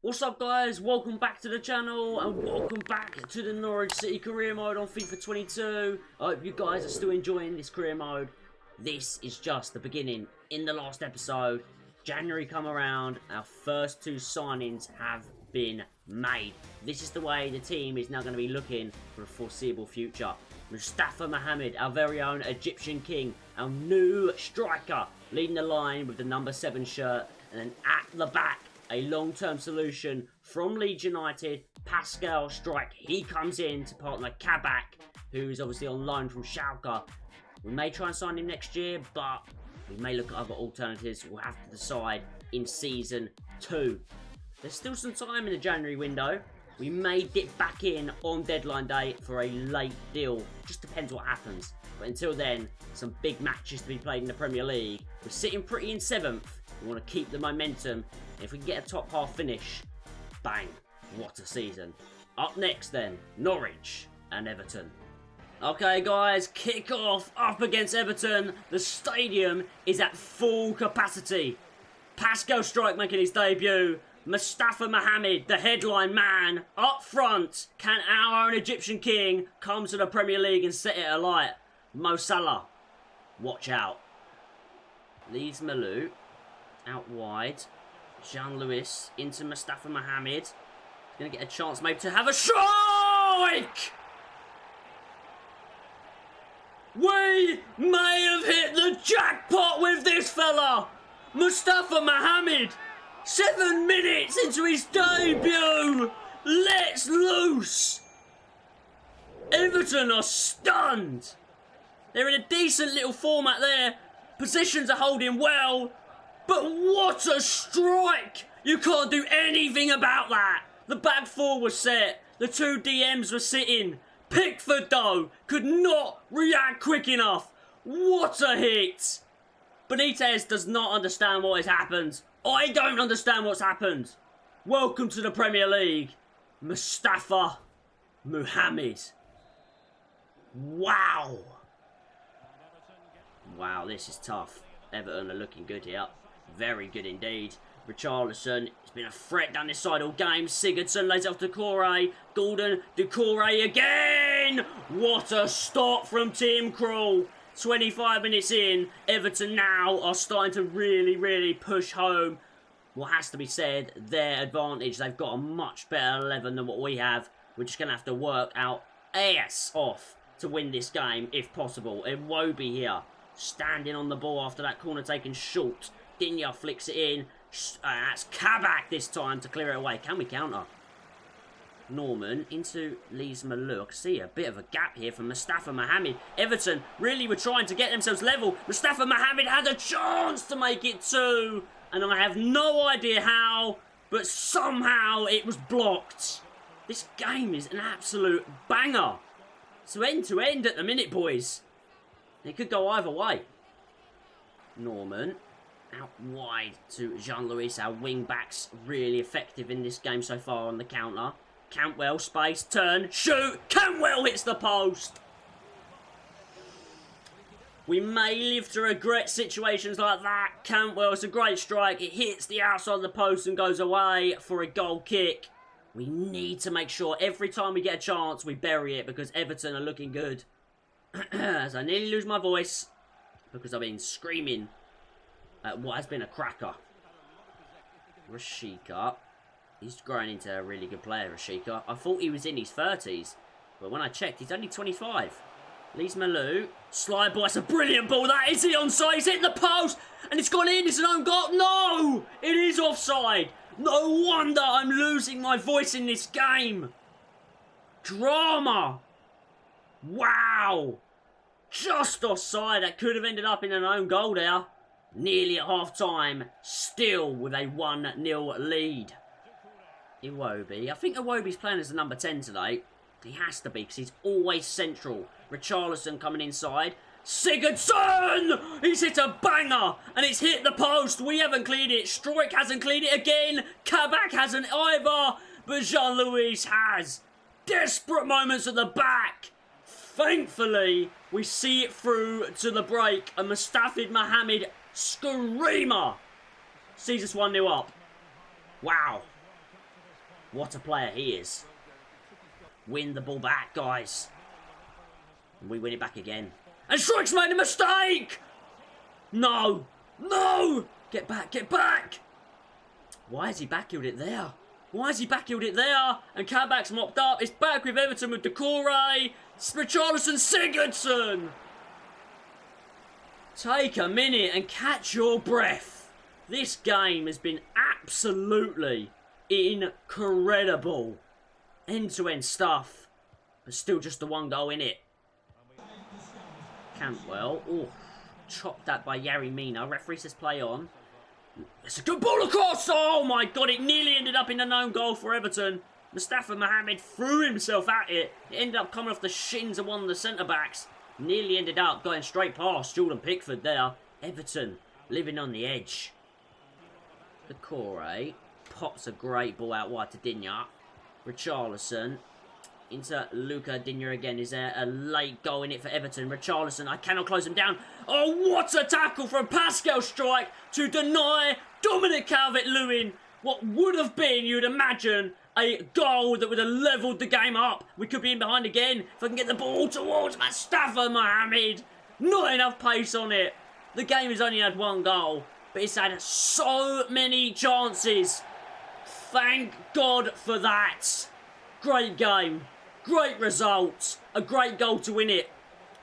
What's up guys, welcome back to the channel and welcome back to the Norwich City career mode on FIFA 22. I hope you guys are still enjoying this career mode. This is just the beginning. In the last episode, January come around, our first two signings have been made. This is the way the team is now going to be looking for a foreseeable future. Mustafa Mohamed, our very own Egyptian king, our new striker, leading the line with the number 7 shirt, and then at the back, a long-term solution from Leeds United, Pascal Strike. He comes in to partner Kabak, who is obviously on loan from Schalke. We may try and sign him next year, but we may look at other alternatives. We'll have to decide in Season 2. There's still some time in the January window. We may dip back in on deadline day for a late deal. Just depends what happens. But until then, some big matches to be played in the Premier League. We're sitting pretty in 7th. We want to keep the momentum. If we can get a top half finish, bang, what a season. Up next then, Norwich and Everton. Okay guys, kick off up against Everton. The stadium is at full capacity. Pascal Strike making his debut. Mustafa Mohamed, the headline man, up front. Can our own Egyptian king come to the Premier League and set it alight? Mo Salah, watch out. Leeds Malou, out wide. Jean-Louis into Mustafa Mohamed. He's going to get a chance maybe to have a strike! We may have hit the jackpot with this fella! Mustafa Mohamed! 7 minutes into his debut! Let's loose! Everton are stunned! They're in a decent little format there. Positions are holding well. But what a strike! You can't do anything about that. The back four was set. The 2 DMs were sitting. Pickford, though, could not react quick enough. What a hit! Benitez does not understand what has happened. I don't understand what's happened. Welcome to the Premier League. Mustafa Mohamed. Wow. Wow, this is tough. Everton are looking good here. Very good indeed. Richarlison, it's been a threat down this side all game. Sigurdsson lays off Doucouré. Gordon, Doucouré again! What a stop from Tim Krul. 25 minutes in, Everton now are starting to really push home what has to be said, their advantage. They've got a much better 11 than what we have. We're just going to have to work our ass off to win this game, if possible. Iwobi here, standing on the ball after that corner taken short. Dinya flicks it in. That's Kabak this time to clear it away. Can we counter? Norman into Leeds Malou. I can see a bit of a gap here from Mustafa Mohamed. Everton really were trying to get themselves level. Mustafa Mohamed had a chance to make it 2. And I have no idea how, but somehow it was blocked. This game is an absolute banger. So end to end at the minute, boys. It could go either way. Norman out wide to Jean-Louis. Our wing-backs really effective in this game so far on the counter. Cantwell, space, turn, shoot. Cantwell hits the post. We may live to regret situations like that. Cantwell, it's a great strike. It hits the outside of the post and goes away for a goal kick. We need to make sure every time we get a chance, we bury it because Everton are looking good. As I nearly lose my voice because I've been screaming at what has been a cracker. Rashika. He's growing into a really good player, Rashika. I thought he was in his 30s, but when I checked, he's only 25. Leeds Malou. Slide ball. That's a brilliant ball. That is the onside. He's hitting the post, and it's gone in. It's an own goal. No! It is offside. No wonder I'm losing my voice in this game. Drama. Wow. Just offside. That could have ended up in an own goal there. Nearly at half-time. Still with a 1-0 lead. Iwobi. I think Iwobi's playing as the number 10 today. He has to be because he's always central. Richarlison coming inside. Sigurdsson! He's hit a banger and it's hit the post. We haven't cleared it. Strike hasn't cleared it again. Kabak hasn't either. But Jean-Louis has. Desperate moments at the back. Thankfully, we see it through to the break. And Mustafa Mohamed screamer sees us 1-0 up. Wow. What a player he is. Win the ball back, guys. And we win it back again. And Strike's made a mistake! No! No! Get back, get back! Why has he backheeled it there? Why has he backheeled it there? And Kabak's mopped up. It's back with Everton with Decore. Richarlison, Sigurdsson! Take a minute and catch your breath. This game has been absolutely incredible. End-to-end stuff. But still just the one goal in it. Cantwell. Oh, chopped that by Yari Mina. Referee says play on. It's a good ball across. Oh my god, it nearly ended up in a known goal for Everton. Mustafa Mohamed threw himself at it. It ended up coming off the shins of one of the centre-backs. Nearly ended up going straight past Jordan Pickford there. Everton living on the edge. Decore pops a great ball out wide to Digne. Richarlison into Luca Digne again. Is there a late goal in it for Everton? Richarlison, I cannot close him down. Oh, what a tackle from Pascal Strike to deny Dominic Calvert-Lewin what would have been, you'd imagine, a goal that would have levelled the game up. We could be in behind again if I can get the ball towards Mustafa Mohamed. Not enough pace on it. The game has only had one goal, but it's had so many chances. Thank God for that. Great game. Great result. A great goal to win it.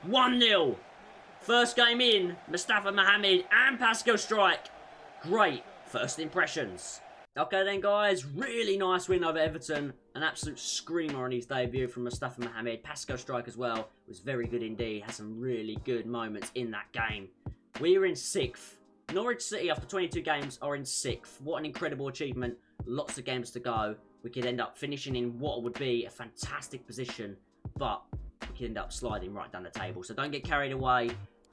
1-0. First game in. Mustafa Mohamed and Pascal Strike. Great first impressions. Okay then, guys. Really nice win over Everton. An absolute screamer on his debut from Mustafa Mohamed. Pascal Strike as well was very good indeed. Had some really good moments in that game. We are in 6th. Norwich City, after 22 games, are in 6th. What an incredible achievement. Lots of games to go. We could end up finishing in what would be a fantastic position, but we could end up sliding right down the table. So don't get carried away.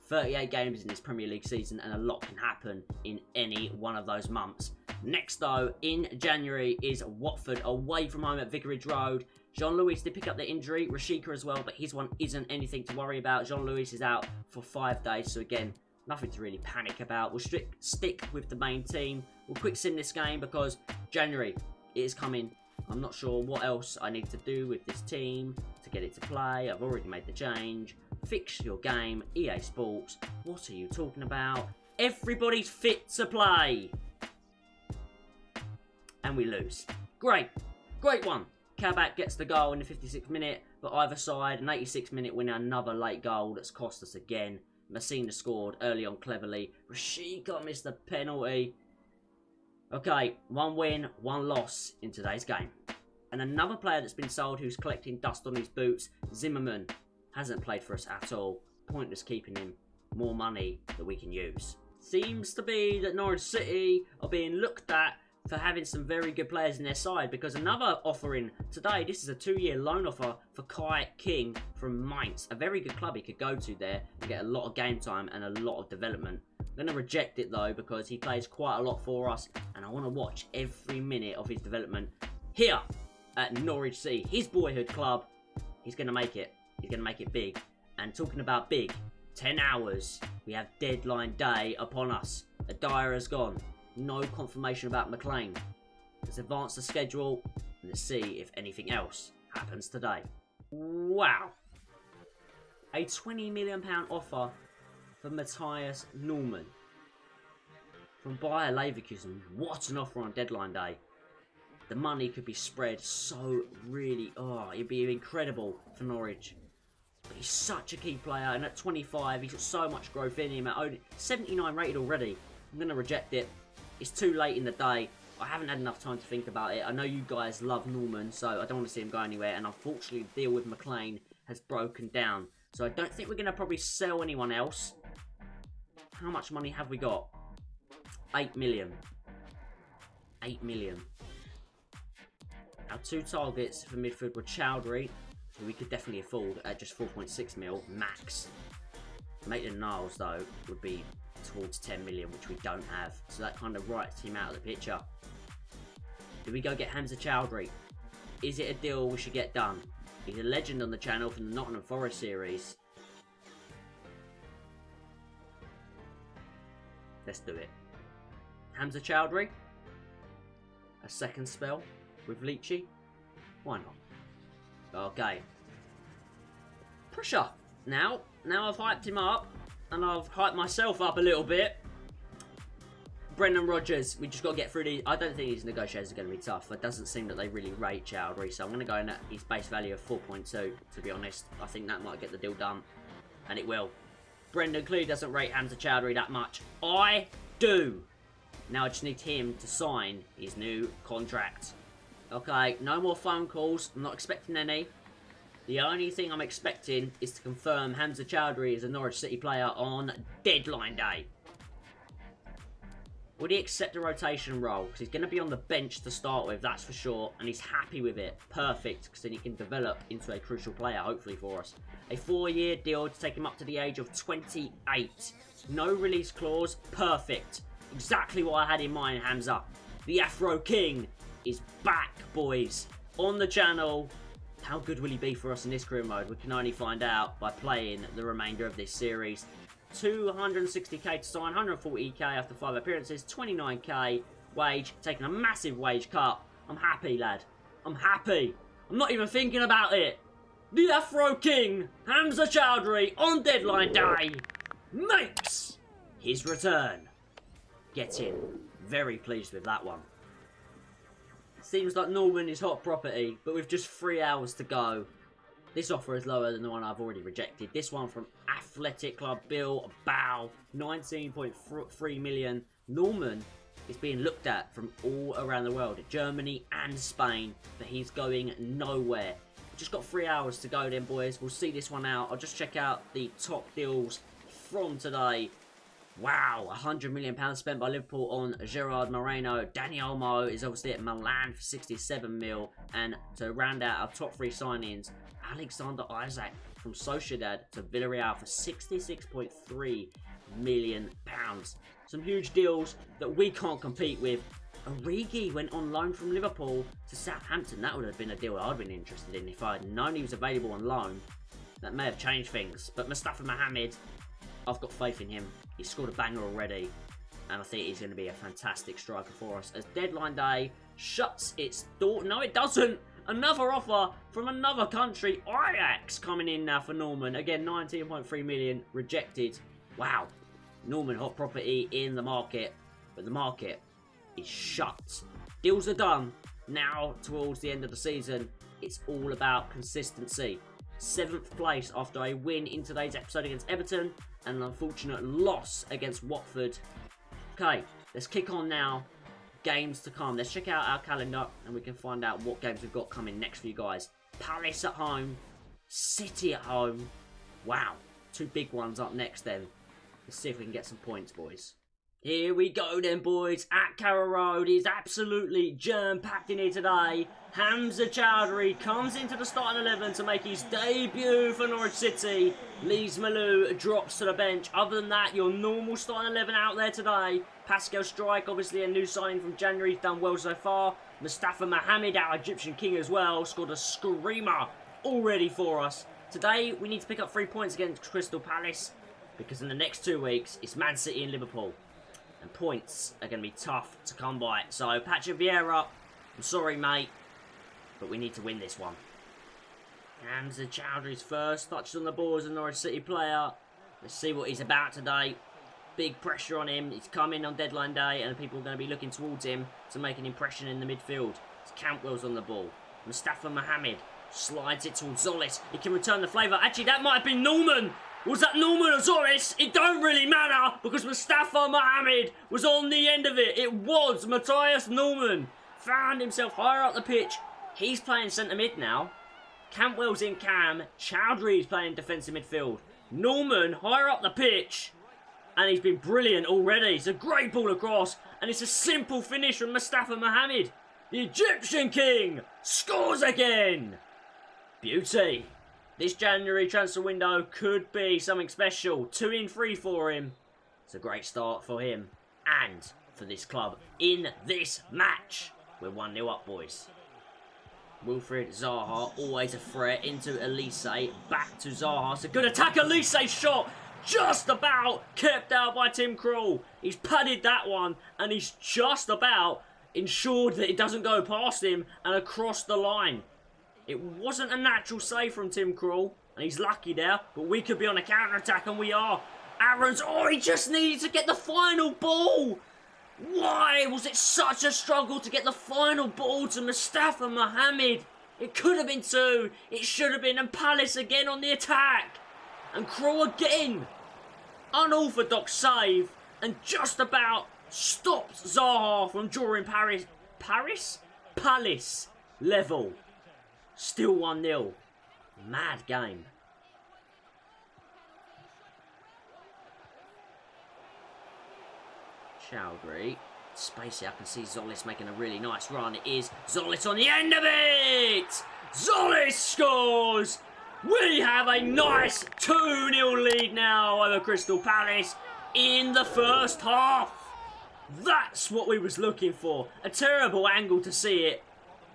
38 games in this Premier League season, and a lot can happen in any one of those months. Next, though, in January is Watford away from home at Vicarage Road. Jean-Louis did pick up the injury, Rashika as well, but his one isn't anything to worry about. Jean-Louis is out for 5 days, so again, nothing to really panic about. We'll stick with the main team. We'll quick sim this game because January is coming. I'm not sure what else I need to do with this team to get it to play. I've already made the change. Fix your game, EA Sports. What are you talking about? Everybody's fit to play. And we lose. Great. Great one. Kabak gets the goal in the 56th minute, but either side, an 86th minute winner, another late goal that's cost us again. Messina scored early on cleverly. Rashika missed the penalty. Okay, 1 win, 1 loss in today's game. And another player that's been sold who's collecting dust on his boots, Zimmerman, hasn't played for us at all. Pointless keeping him. More money that we can use. Seems to be that Norwich City are being looked at for having some very good players in their side, because another offering today, this is a 2-year loan offer for Kai King from Mainz. A very good club he could go to there and get a lot of game time and a lot of development. I'm going to reject it though because he plays quite a lot for us and I want to watch every minute of his development here at Norwich City, his boyhood club. He's going to make it. He's going to make it big. And talking about big, 10 hours. We have deadline day upon us. Dyer has gone. No confirmation about McLean. Let's advance the schedule and let's see if anything else happens today. Wow. A £20 million offer for Matthias Norman from Bayer Leverkusen. What an offer on deadline day. The money could be spread so really... Oh, it'd be incredible for Norwich. But he's such a key player, and at 25, he's got so much growth in him. At only 79 rated already. I'm going to reject it. It's too late in the day. I haven't had enough time to think about it. I know you guys love Norman, so I don't want to see him go anywhere. And unfortunately, the deal with McLean has broken down. So I don't think we're going to probably sell anyone else. How much money have we got? 8 million. 8 million. Our 2 targets for midfield were Chowdhury, who we could definitely afford at just 4.6 mil max. Maitland-Niles, though, would be towards 10 million, which we don't have. So that kind of writes him out of the picture. Do we go get Hamza Chowdhury? Is it a deal we should get done? He's a legend on the channel from the Nottingham Forest series. Let's do it. Hamza Chowdhury. A second spell. with Leachy. Why not? Okay. Pressure. Now I've hyped him up, and I've hyped myself up a little bit. Brendan Rodgers, we just got to get through these. I don't think these negotiations are going to be tough. It doesn't seem that they really rate Chowdhury, so I'm going to go in at his base value of 4.2, to be honest. I think that might get the deal done, and it will. Brendan clearly doesn't rate Hamza Chowdhury that much. I do. Now I just need him to sign his new contract. Okay, no more phone calls. I'm not expecting any. The only thing I'm expecting is to confirm Hamza Chowdhury is a Norwich City player on deadline day. Would he accept a rotation role? Because he's going to be on the bench to start with, that's for sure. And he's happy with it. Perfect, because then he can develop into a crucial player, hopefully, for us. A 4-year deal to take him up to the age of 28. No release clause. Perfect. Exactly what I had in mind, Hamza. The Afro King is back, boys. On the channel. How good will he be for us in this career mode? We can only find out by playing the remainder of this series. 260k to sign, 140k after 5 appearances, 29k wage, taking a massive wage cut. I'm happy, lad. I'm happy. I'm not even thinking about it. The Afro King, Hamza Chowdhury, on deadline day, makes his return. Get in. Very pleased with that one. Seems like Norman is hot property, but with just 3 hours to go. This offer is lower than the one I've already rejected. This one from Athletic Club Bill Bow, 19.3 million. Norman is being looked at from all around the world, Germany and Spain, but he's going nowhere. We've just got 3 hours to go then, boys. We'll see this one out. I'll just check out the top deals from today. Wow, £100 million spent by Liverpool on Gerard Moreno. Dani Olmo is obviously at Milan for 67 mil. And to round out our top 3 signings, Alexander Isak from Sociedad to Villarreal for £66.3 million. Some huge deals that we can't compete with. Origi went on loan from Liverpool to Southampton. That would have been a deal I'd been interested in if I had known he was available on loan. That may have changed things. But Mustafa Mohamed, I've got faith in him. He's scored a banger already, and I think he's going to be a fantastic striker for us. As deadline day shuts its door. No, it doesn't. Another offer from another country. Ajax coming in now for Norman. Again, 19.3 million rejected. Wow. Norman hot property in the market, but the market is shut. Deals are done. Now, towards the end of the season, it's all about consistency. 7th place after a win in today's episode against Everton and an unfortunate loss against Watford. Okay, let's kick on now. Games to come. Let's check out our calendar and we can find out what games we've got coming next for you guys. Palace at home. City at home. Wow. 2 big ones up next then. Let's see if we can get some points, boys. Here we go then, boys. At Carrow Road is absolutely jam-packed in here today. Hamza Chowdhury comes into the starting 11 to make his debut for Norwich City. Lees Malou drops to the bench. Other than that, your normal starting 11 out there today. Pascal Strike, obviously a new signing from January. He's done well so far. Mustafa Mohamed, our Egyptian king as well, scored a screamer already for us. Today, we need to pick up 3 points against Crystal Palace because in the next 2 weeks, it's Man City and Liverpool. And points are going to be tough to come by. So, Patrick Vieira, I'm sorry, mate, but we need to win this one. Hamza Chowdhury's first touches on the ball as a Norwich City player. Let's see what he's about today. Big pressure on him. He's coming on deadline day, and people are going to be looking towards him to make an impression in the midfield. It's Cantwell's on the ball. Mustafa Mohamed slides it towards Zolis. He can return the flavour. Actually, that might have been Norman. Was that Norman or Zoris? It don't really matter because Mustafa Mohamed was on the end of it. It was Matthias Norman. Found himself higher up the pitch. He's playing centre mid now. Cantwell's in cam. Chowdhury's playing defensive midfield. Norman higher up the pitch. And he's been brilliant already. It's a great ball across. And it's a simple finish from Mustafa Mohamed. The Egyptian king scores again. Beauty. This January transfer window could be something special. 2 in 3 for him. It's a great start for him and for this club in this match. We're 1-0 up, boys. Wilfried Zaha, always a threat into Elise. Back to Zaha. It's a good attack. Elise's shot just about kept out by Tim Krul. He's padded that one and he's just about ensured that it doesn't go past him and across the line. It wasn't a natural save from Tim Krul, and he's lucky there, but we could be on a counter-attack, and we are. Aaron's, oh, he just needed to get the final ball. Why was it such a struggle to get the final ball to Mustafa Mohamed? It could have been 2. It should have been, and Palace again on the attack. And Krul again. Unorthodox save, and just about stops Zaha from drawing Palace level. Still 1-0. Mad game. Chowdhury. Spacey, I can see Zolis making a really nice run. It is Zolis on the end of it! Zolis scores! We have a nice 2-0 lead now over Crystal Palace in the first half. That's what we was looking for. A terrible angle to see it.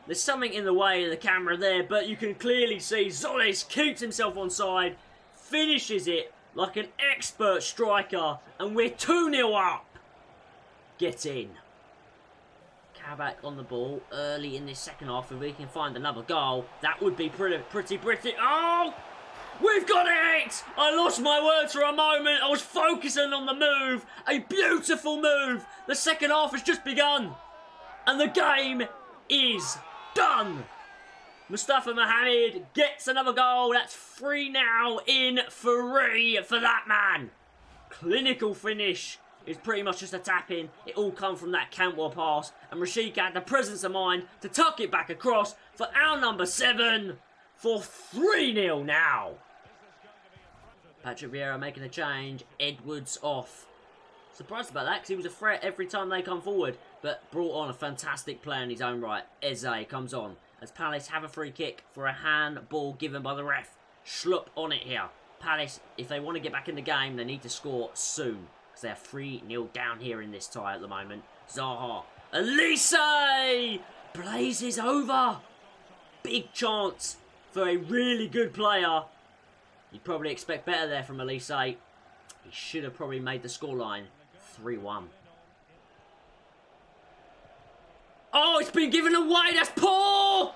There's something in the way of the camera there, but you can clearly see Zolis keeps himself onside, finishes it like an expert striker, and we're 2-0 up. Get in. Kabak on the ball early in this second half. If we can find another goal, that would be pretty. Oh! We've got it! I lost my words for a moment. I was focusing on the move. A beautiful move. The second half has just begun. And the game is done. Mustafa Mohamed gets another goal. That's 3 now in 3 for that man. Clinical finish. It's pretty much just a tap-in. It all come from that Cantwell pass. And Rashid had the presence of mind to tuck it back across for our number 7 for 3-0 now. Patrick Vieira making a change. Edwards off. Surprised about that because he was a threat every time they come forward. But brought on a fantastic play in his own right. Eze comes on as Palace have a free kick for a handball given by the ref. Schlupp on it here. Palace, if they want to get back in the game, they need to score soon. They're 3-0 down here in this tie at the moment. Zaha. Elise! Blazes over. Big chance for a really good player. You'd probably expect better there from Elise. He should have probably made the scoreline 3-1. Oh, it's been given away. That's poor.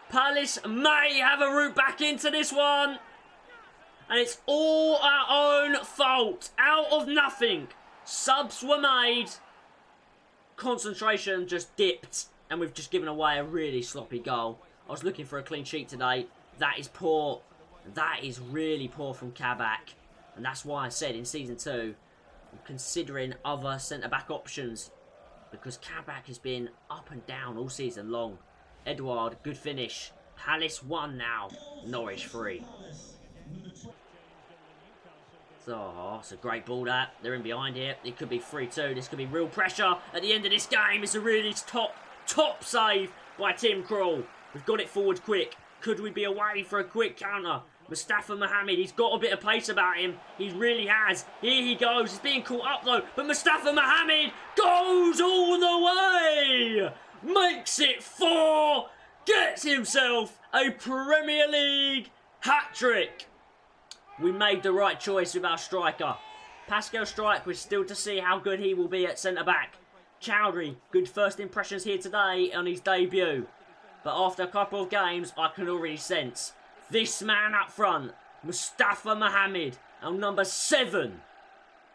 Palace may have a route back into this one. And it's all our own fault. Out of nothing. Subs were made. Concentration just dipped. And we've just given away a really sloppy goal. I was looking for a clean sheet today. That is poor. That is really poor from Kabak. And that's why I said in Season 2, I'm considering other centre-back options. Because Kabak has been up and down all season long. Edouard, good finish. Palace 1 now. Norwich 3. Oh, it's a great ball that. They're in behind here. It could be 3-2. This could be real pressure at the end of this game. It's a really top save by Tim Krul. We've got it forward quick. Could we be away for a quick counter? Mustafa Mohamed, he's got a bit of pace about him. He really has. Here he goes. He's being caught up though. But Mustafa Mohamed goes all the way. Makes it 4. Gets himself a Premier League hat-trick. We made the right choice with our striker. Pascal Strike, we're still to see how good he will be at centre-back. Chowdhury, good first impressions here today on his debut. But after a couple of games, I can already sense this man up front, Mustafa Mohamed, our number 7.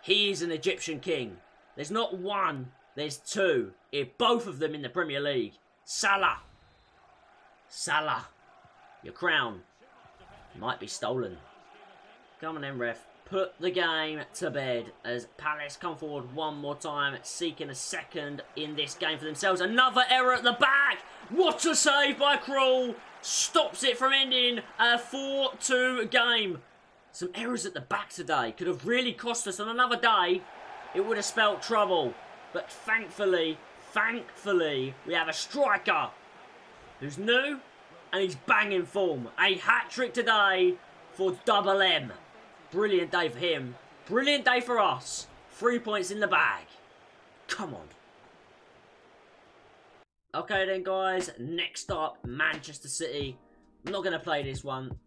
He is an Egyptian king. There's not 1, there's 2. Both of them in the Premier League. Salah. Salah. Your crown might be stolen. Come on then, ref. Put the game to bed as Palace come forward one more time, seeking a second in this game for themselves. Another error at the back. What a save by Krul. Stops it from ending a 4-2 game. Some errors at the back today. Could have really cost us on another day. It would have spelt trouble. But thankfully, we have a striker who's new and he's banging form. A hat-trick today for Double M. Brilliant day for him. Brilliant day for us. 3 points in the bag. Come on. Okay then, guys. Next up, Manchester City. I'm not going to play this one.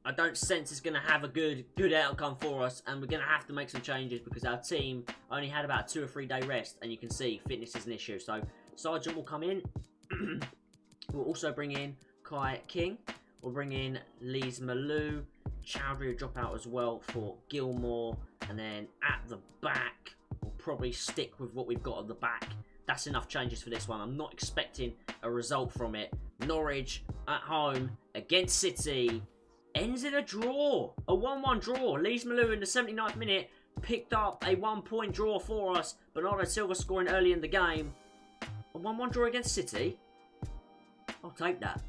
I don't sense it's going to have a good outcome for us, and we're going to have to make some changes because our team only had about a 2 or 3 day rest, and you can see fitness is an issue. So Sargent will come in. We'll also bring in Kai King. We'll bring in Lees Malou. Chowdhury will drop out as well for Gilmore, and then at the back we'll probably stick with what we've got at the back. That's enough changes for this one. I'm not expecting a result from it. Norwich at home against City. Ends in a draw. A 1-1 draw. Lees Malou in the 79th minute picked up a 1-point draw for us. Bernardo Silva scoring early in the game. A 1-1 draw against City. I'll take that.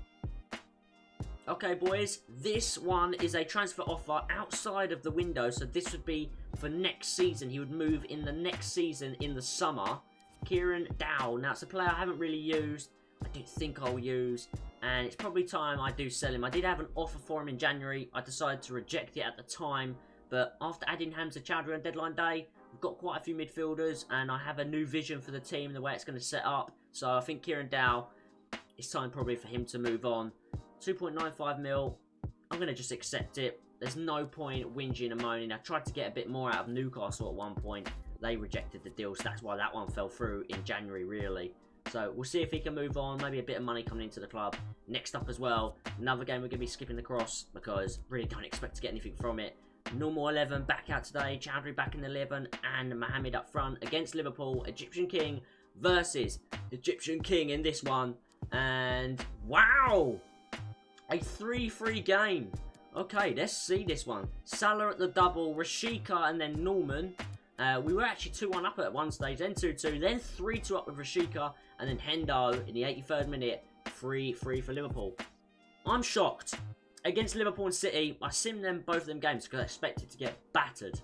Okay, boys. This one is a transfer offer outside of the window. So this would be for next season. He would move in the next season in the summer. Kieran Dow. Now, it's a player I haven't really used. I don't think I'll use, and it's probably time I do sell him. I did have an offer for him in January. I decided to reject it at the time, but after adding Hamza Chowdhury on deadline day, we've got quite a few midfielders, and I have a new vision for the team, the way it's going to set up. So I think Kieran Dow, it's time probably for him to move on. 2.95 mil. I'm going to just accept it. There's no point whinging and moaning. I tried to get a bit more out of Newcastle at one point. They rejected the deal, so that's why that one fell through in January, really. So we'll see if he can move on. Maybe a bit of money coming into the club. Next up as well, another game we're going to be skipping the cross because really don't expect to get anything from it. Normal 11 back out today. Chowdhury back in the 11 and Mohamed up front against Liverpool. Egyptian King versus Egyptian King in this one. And wow! A 3-3 game. Okay, let's see this one. Salah at the double, Rashika and then Norman. We were actually 2-1 up at one stage, then 2-2, then 3-2 up with Rashika, and then Hendo in the 83rd minute, 3-3 for Liverpool. I'm shocked. Against Liverpool and City, I simmed them both of them games because I expected to get battered.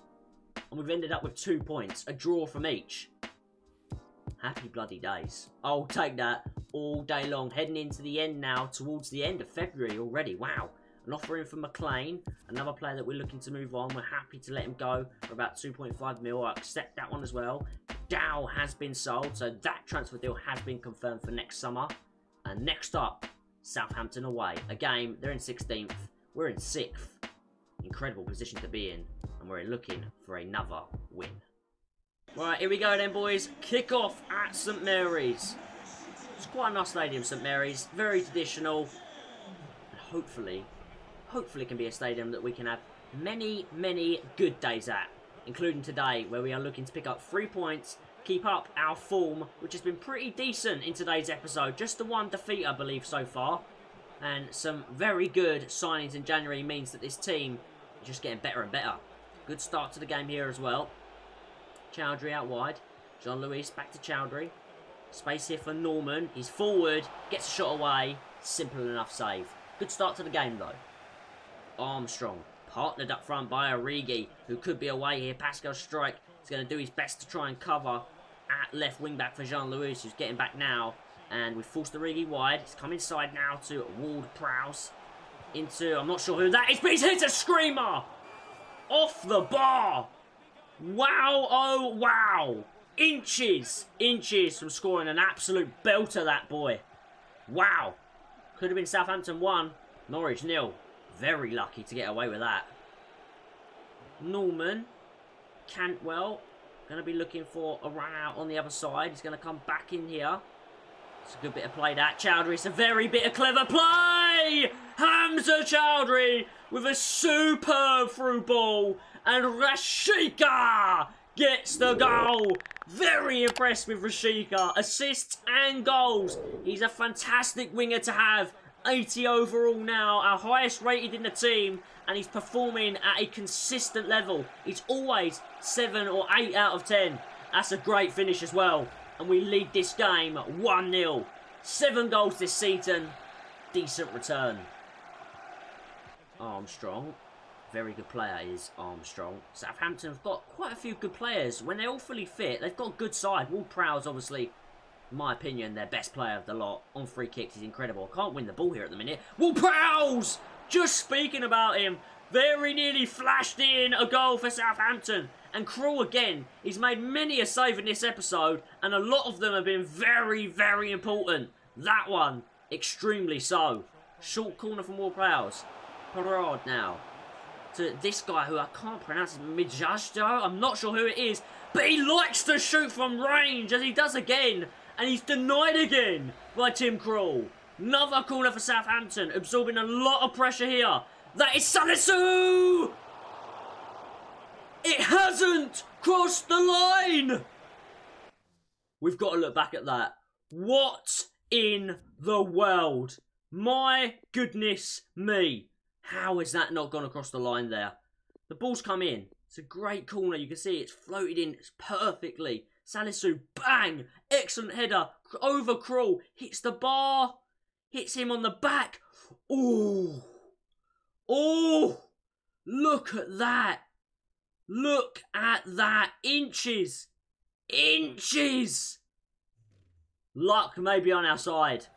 And we've ended up with 2 points, a draw from each. Happy bloody days. I'll take that all day long. Heading into the end now, towards the end of February already. Wow. An offer in for McLean, another player that we're looking to move on. We're happy to let him go for about 2.5 mil. I accept that one as well. Dow has been sold, so that transfer deal has been confirmed for next summer. And next up, Southampton away. A game, they're in 16th, we're in 6th. Incredible position to be in, and we're looking for another win. Right, here we go then, boys. Kick off at St Mary's. It's quite a nice stadium, St Mary's. Very traditional. And hopefully it can be a stadium that we can have many, many good days at, including today, where we are looking to pick up 3 points, keep up our form, which has been pretty decent in today's episode. Just the 1 defeat, I believe, so far. And some very good signings in January means that this team is just getting better and better. Good start to the game here as well. Chowdhury out wide. Jean-Louis back to Chowdhury. Space here for Norman. He's forward, gets a shot away. Simple enough save. Good start to the game, though. Armstrong, partnered up front by Origi, who could be away here. Pascal Strike is going to do his best to try and cover at left wing back for Jean-Louis, who's getting back now. And we've forced Origi wide. He's come inside now to Ward-Prowse. Into, I'm not sure who that is, but he's hit a screamer! Off the bar! Wow, oh wow! Inches from scoring an absolute belter, that boy. Wow. Could have been Southampton 1, Norwich 0. Very lucky to get away with that. Norman. Cantwell. Going to be looking for a run out on the other side. He's going to come back in here. It's a good bit of play, that. Chowdhury. It's a very bit of clever play. Hamza Chowdhury with a superb through ball. And Rashika gets the goal. Very impressed with Rashika. Assists and goals. He's a fantastic winger to have. 80 overall now, our highest rated in the team, and he's performing at a consistent level. He's always 7 or 8 out of 10. That's a great finish as well. And we lead this game 1-0. 7 goals this season. Decent return. Armstrong. Very good player is Armstrong. Southampton have got quite a few good players. When they're all fully fit, they've got a good side. Ward-Prowse, obviously, in my opinion, their best player of the lot. On free kicks, he's incredible. I can't win the ball here at the minute. Ward-Prowse! Just speaking about him, very nearly flashed in a goal for Southampton. And Krul again, he's made many a save in this episode, and a lot of them have been very, very important. That one, extremely so. Short corner from Ward-Prowse. Parade now. To this guy who I can't pronounce, Mijajdo. I'm not sure who it is, but he likes to shoot from range, as he does again. And he's denied again by Tim Krul. Another corner for Southampton, absorbing a lot of pressure here. That is Salisu! It hasn't crossed the line! We've got to look back at that. What in the world? My goodness me. How has that not gone across the line there? The ball's come in. It's a great corner. You can see it's floated in perfectly. Salisu, bang! Excellent header. Over Krul. Hits the bar. Hits him on the back. Ooh. Oh! Look at that. Look at that. Inches. Inches. Luck may be on our side.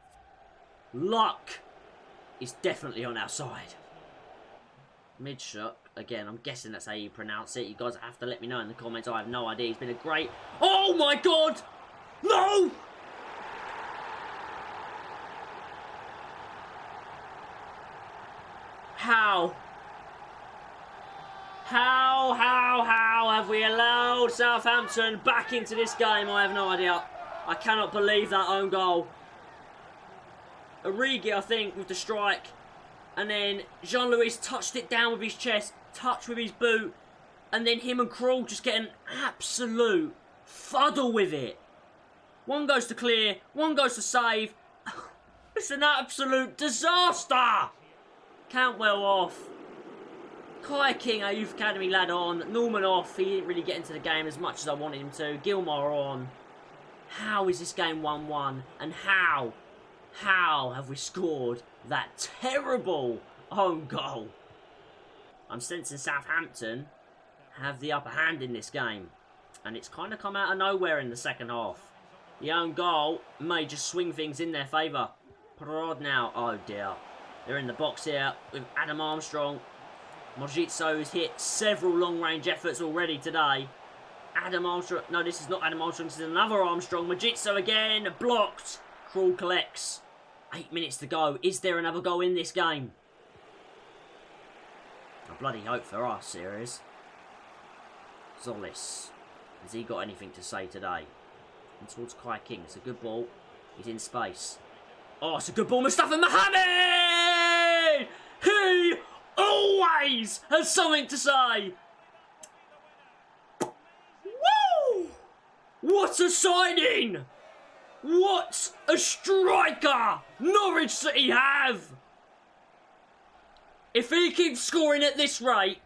Luck is definitely on our side. Midshot, again, I'm guessing that's how you pronounce it. You guys have to let me know in the comments. I have no idea. He's been a great... Oh my God! No! How? How have we allowed Southampton back into this game? I have no idea. I cannot believe that own goal. Origi, I think, with the strike. And then Jean-Louis touched it down with his chest, touched with his boot. And then him and Krul just get an absolute fuddle with it. One goes to clear, one goes to save. It's an absolute disaster. Cantwell off. Kai King, our Youth Academy lad, on. Norman off. He didn't really get into the game as much as I wanted him to. Gilmore on. How is this game 1-1? And how have we scored that terrible own goal? I'm sensing Southampton have the upper hand in this game. And it's kind of come out of nowhere in the second half. The own goal may just swing things in their favour. Parade now. Oh dear. They're in the box here with Adam Armstrong. Mojitso's hit several long-range efforts already today. Adam Armstrong. No, this is not Adam Armstrong. This is another Armstrong. Mojitso again. Blocked. Krul collects. 8 minutes to go. Is there another goal in this game? I bloody hope for us, series. Zolis. Has he got anything to say today? And towards Kai King. It's a good ball. He's in space. Oh, it's a good ball. Mustafa Mohamed! He always has something to say. Woo! What a signing! What a striker Norwich City have! If he keeps scoring at this rate,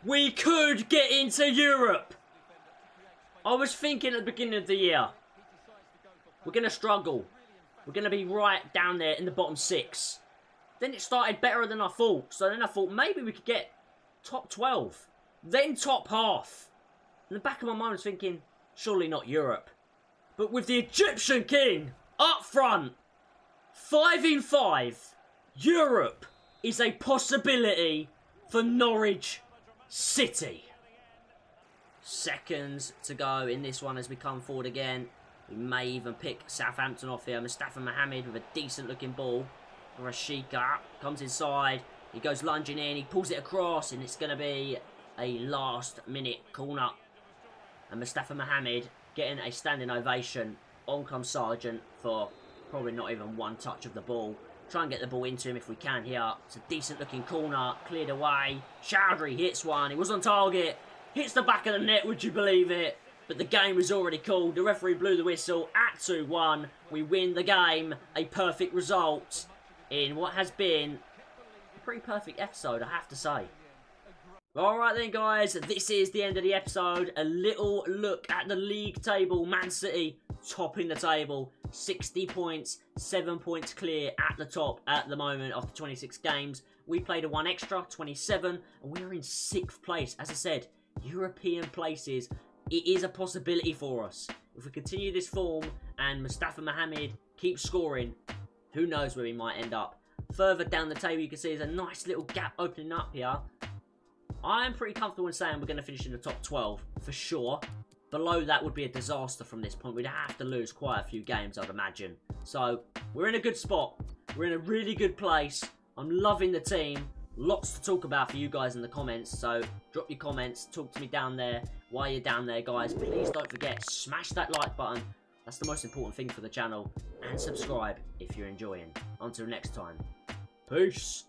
we could get into Europe. I was thinking at the beginning of the year, we're going to struggle. We're going to be right down there in the bottom 6. Then it started better than I thought. So then I thought maybe we could get top 12. Then top half. In the back of my mind I was thinking, surely not Europe. But with the Egyptian king up front, 5 in 5, Europe is a possibility for Norwich City. Seconds to go in this one as we come forward again. We may even pick Southampton off here. Mustafa Mohamed with a decent looking ball. Rashika comes inside. He goes lunging in. He pulls it across and it's going to be a last minute corner. And Mustafa Mohamed getting a standing ovation. On comes Sargent for probably not even one touch of the ball. Try and get the ball into him if we can here. It's a decent looking corner. Cleared away. Chowdhury hits one. He was on target. Hits the back of the net, would you believe it? But the game was already called. The referee blew the whistle at 2-1. We win the game. A perfect result in what has been a pretty perfect episode, I have to say. Alright then guys, this is the end of the episode. A little look at the league table. Man City topping the table. 60 points, 7 points clear at the top at the moment after 26 games. We played a 1 extra, 27, and we're in 6th place. As I said, European places. It is a possibility for us. If we continue this form and Mustafa Mohamed keeps scoring, who knows where we might end up. Further down the table, you can see there's a nice little gap opening up here. I am pretty comfortable in saying we're going to finish in the top 12, for sure. Below that would be a disaster from this point. We'd have to lose quite a few games, I'd imagine. So, we're in a good spot. We're in a really good place. I'm loving the team. lots to talk about for you guys in the comments, so drop your comments, talk to me down there. While you're down there, guys, please don't forget, smash that like button. That's the most important thing for the channel. And subscribe if you're enjoying. Until next time, peace.